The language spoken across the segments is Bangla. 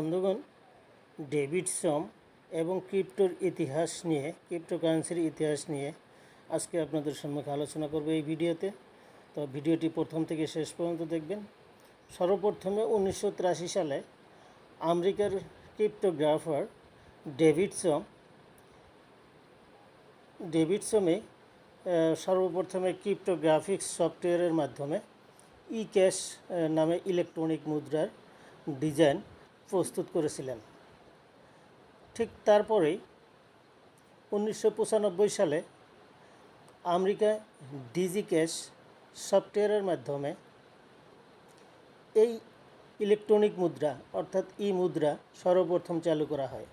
বন্ধুগণ, ডেভিডসন এবং ক্রিপ্টোর ইতিহাস নিয়ে, ক্রিপ্টোকারেন্সির ইতিহাস নিয়ে আজকে আপনাদের সম্মুখে আলোচনা করব এই ভিডিওতে। তো ভিডিওটি প্রথম থেকে শেষ পর্যন্ত দেখবেন। সর্বপ্রথমে 1983 সালে আমেরিকার ক্রিপ্টোগ্রাফার ডেভিডসনে সর্বপ্রথমে ক্রিপ্টোগ্রাফিক্স সফটওয়্যারের মাধ্যমে ই ক্যাশ নামে ইলেকট্রনিক মুদ্রার ডিজাইন প্রস্তুত করেছিলেন। ঠিক তারপরেই 1995 সালে আমেরিকায় ডিজি ক্যাশ সফটওয়্যারের মাধ্যমে এই ইলেকট্রনিক মুদ্রা অর্থাৎ ই মুদ্রা সর্বপ্রথম চালু করা হয়।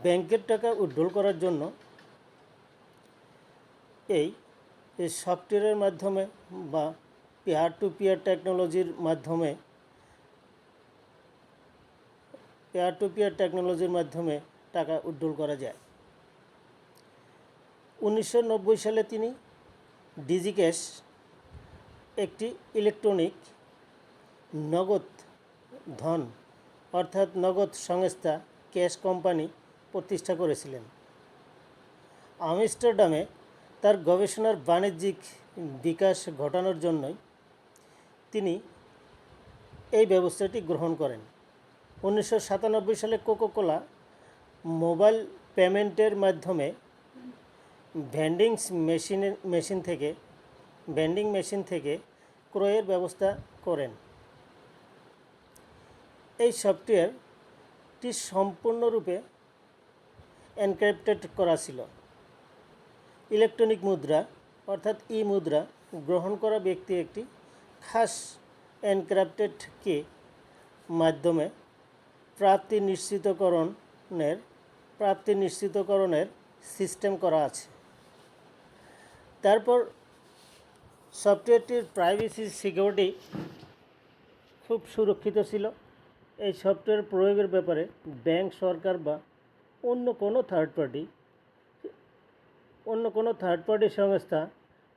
ব্যাংকের টাকা উইথড্রল করার জন্য এই সফটওয়্যারের মাধ্যমে বা পেয়ার টু পেয়ার টেকনোলজির মাধ্যমে টাকা উইথড্রল করা যায়। 1990 সালে তিনি ডিজি ক্যাশ একটি ইলেকট্রনিক নগদ ধন অর্থাৎ নগদ সংস্থা ক্যাশ কোম্পানি প্রতিষ্ঠা করেছিলেন। আমস্টারডামে তার গবেষণার বাণিজ্যিক বিকাশ ঘটানোর জন্যই তিনি এই ব্যবস্থাটি গ্রহণ করেন। 1997 সালে কোকাকোলা মোবাইল পেমেন্টের মাধ্যমে ভেন্ডিং মেশিন থেকে ক্রয়ের ব্যবস্থা করেন। এই সফটওয়্যারটি সম্পূর্ণরূপে এনক্রিপ্টেড করা ছিল। ইলেকট্রনিক মুদ্রা অর্থাৎ ই মুদ্রা গ্রহণ করা ব্যক্তি একটি খাস এনক্রিপ্টেড কি মাধ্যমে প্রাপ্তি নিশ্চিতকরণের সিস্টেম করা আছে। তারপর সফটওয়্যারটির প্রাইভেসি সিকিউরিটি খুব সুরক্ষিত ছিল। এই সফটওয়্যার প্রয়োগের ব্যাপারে ব্যাংক, সরকার বা অন্য কোনো থার্ড পার্টি সংস্থা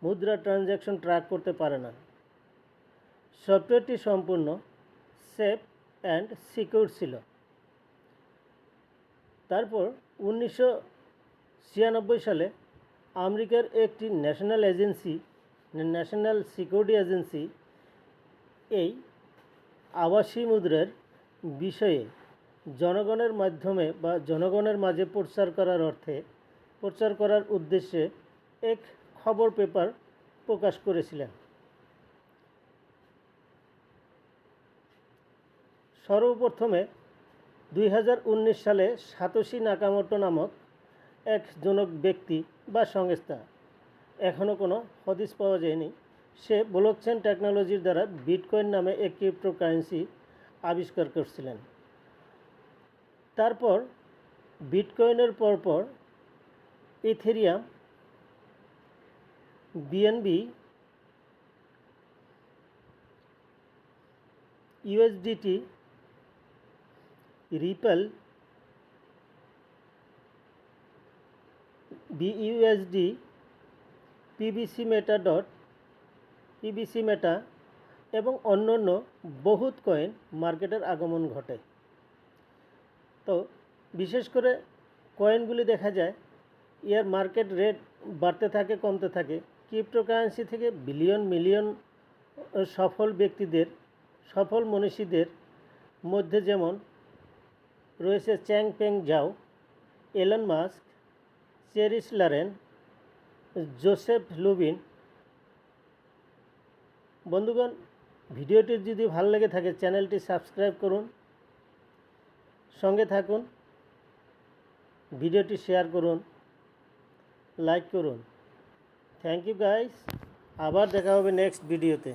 মুদ্রা ট্রানজ্যাকশন ট্র্যাক করতে পারে না। সফটওয়্যারটি সম্পূর্ণ সেফ অ্যান্ড সিকিউর ছিল। তারপর 1996 সালে আমেরিকার একটি ন্যাশনাল সিকিউরিটি এজেন্সি এই আভাসী মুদ্রার বিষয়ে জনগণের মাঝে প্রচার করার উদ্দেশ্যে এক খবর পেপার প্রকাশ করেছিলেন। সর্বপ্রথমে 2019 সালে সাতোশি নাকামোটো নামক এক জনক ব্যক্তি বা সংস্থা, এখনও কোনো হদিস পাওয়া যায়নি, সে ব্লকচেন টেকনোলজির দ্বারা বিটকয়েন নামে এক ক্রিপ্টোকারেন্সি আবিষ্কার করেছিলেন। তারপর বিটকয়েনের পরপর Ethereum, BNB, USDT, Ripple, BUSD, পিভিসিমেটা এবং অন্যান্য বহুত কয়েন মার্কেটের আগমন ঘটে। তো বিশেষ করে কয়েনগুলি দেখা যায় এর মার্কেট রেট বাড়তে থাকে, কমতে থাকে। ক্রিপ্টোকারেন্সি থেকে মিলিয়ন সফল মনীষীদের মধ্যে যেমন রয়েছে Changpeng Zhao, Elon Musk, Chris Larsen, Joseph Lubin. বন্ধুগণ, ভিডিওটি যদি ভালো লেগে থাকে চ্যানেলটি সাবস্ক্রাইব করুন, সঙ্গে থাকুন, ভিডিওটি শেয়ার করুন, লাইক করুন। Thank you guys. আবার দেখা হবে নেক্সট ভিডিওতে।